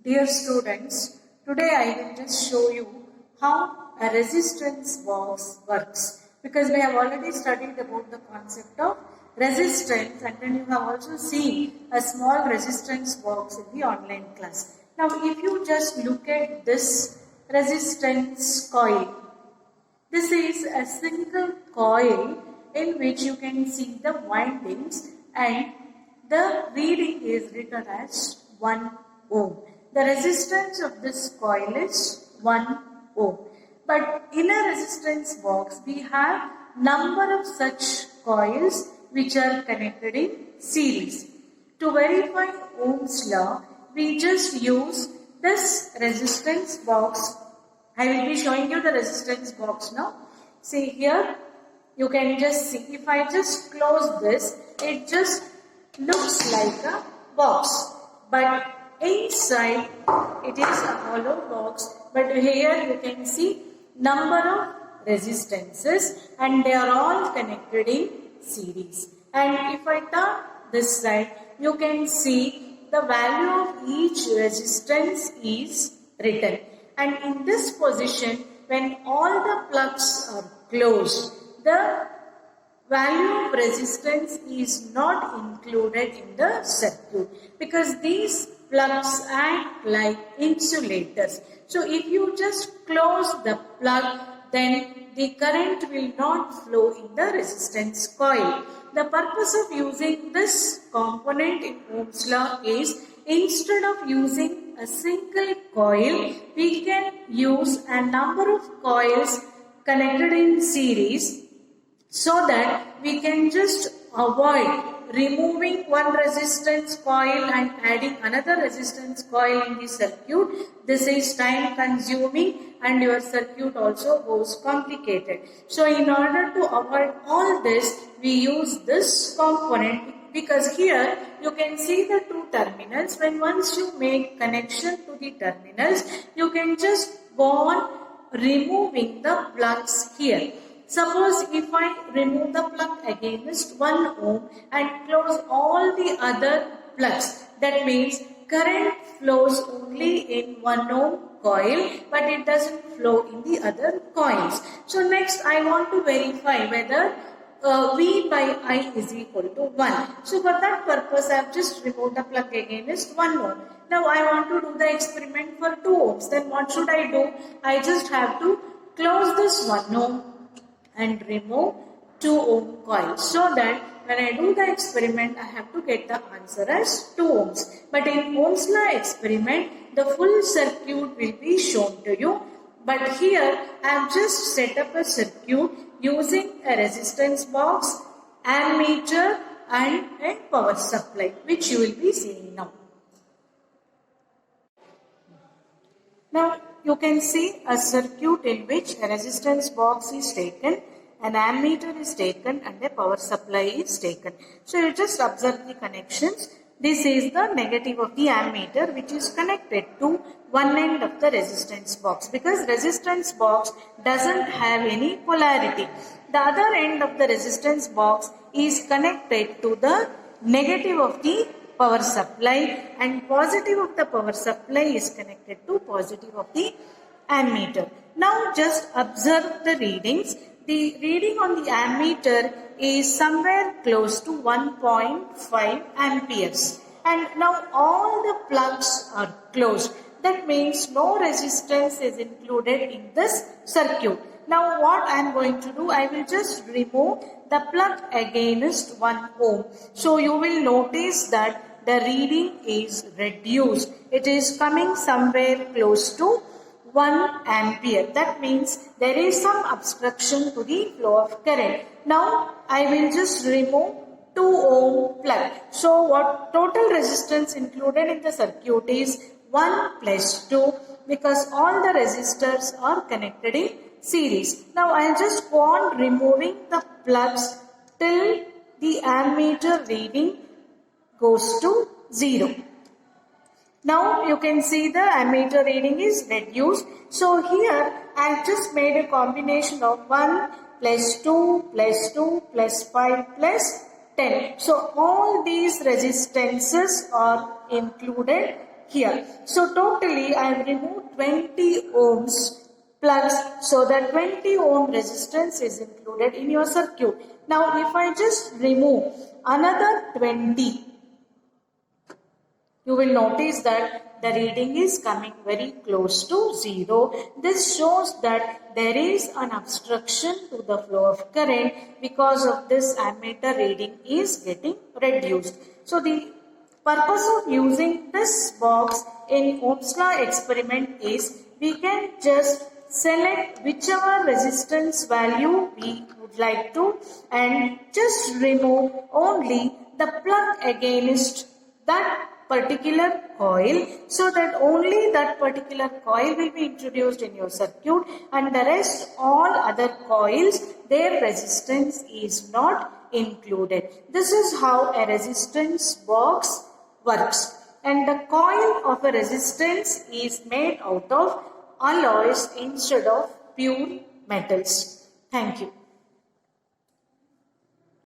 Dear students, today I will just show you how a resistance box works, because we have already studied about the concept of resistance, and then you have also seen a small resistance box in the online class. Now if you just look at this resistance coil, this is a single coil in which you can see the windings, and the reading is written as 1 ohm. The resistance of this coil is 1 ohm. But in a resistance box, we have number of such coils which are connected in series. To verify Ohm's law, we just use this resistance box. I will be showing you the resistance box now. See here, you can just see, if I just close this, it just looks like a box. But inside, it is a hollow box. But here you can see number of resistances, and they are all connected in series. And if I turn this side, you can see the value of each resistance is written. And in this position, when all the plugs are closed, the value of resistance is not included in the circuit, because these plugs act like insulators. So if you just close the plug, then the current will not flow in the resistance coil. The purpose of using this component in Ohm's law is, instead of using a single coil, we can use a number of coils connected in series, so that we can just avoid removing one resistance coil and adding another resistance coil in the circuit. This is time consuming, and your circuit also goes complicated. So in order to avoid all this, we use this component, because here you can see the two terminals. When once you make connection to the terminals, you can just go on removing the plugs here. Suppose if I remove the plug against 1 ohm and close all the other plugs, that means current flows only in 1 ohm coil, but it doesn't flow in the other coils. So next I want to verify whether V by I is equal to 1. So for that purpose, I have just removed the plug against 1 ohm. Now I want to do the experiment for 2 ohms. Then what should I do? I just have to close this 1 ohm and remove 2 ohm coil, so that when I do the experiment, I have to get the answer as 2 ohms. But in Ohm's law experiment, the full circuit will be shown to you. But here I have just set up a circuit using a resistance box, ammeter and a power supply, which you will be seeing now. Now you can see a circuit in which a resistance box is taken, an ammeter is taken, and a power supply is taken. So you just observe the connections. This is the negative of the ammeter, which is connected to one end of the resistance box, because resistance box doesn't have any polarity. The other end of the resistance box is connected to the negative of the power supply, and positive of the power supply is connected to positive of the ammeter. Now just observe the readings. The reading on the ammeter is somewhere close to 1.5 amperes. And now all the plugs are closed. That means no resistance is included in this circuit. Now what I am going to do, I will just remove the plug against 1 ohm. So you will notice that the reading is reduced. It is coming somewhere close to 1 ampere. That means there is some obstruction to the flow of current. Now I will just remove 2 ohm plug. So what total resistance included in the circuit is 1 plus 2, because all the resistors are connected in series. Now I will just go on removing the plugs till the ammeter reading goes to 0. Now you can see the ammeter reading is reduced. So here I have just made a combination of 1 plus 2 plus 2 plus 5 plus 10. So all these resistances are included here. So totally I have removed 20 ohms plus, so that 20 ohm resistance is included in your circuit. Now if I just remove another 20, you will notice that the reading is coming very close to 0. This shows that there is an obstruction to the flow of current. Because of this, ammeter reading is getting reduced. So the purpose of using this box in Ohm's law experiment is we can just select whichever resistance value we would like to and just remove only the plug against that particular coil, so that only that particular coil will be introduced in your circuit, and the rest all other coils, their resistance is not included. This is how a resistance box works, and the coil of a resistance is made out of alloys instead of pure metals. Thank you.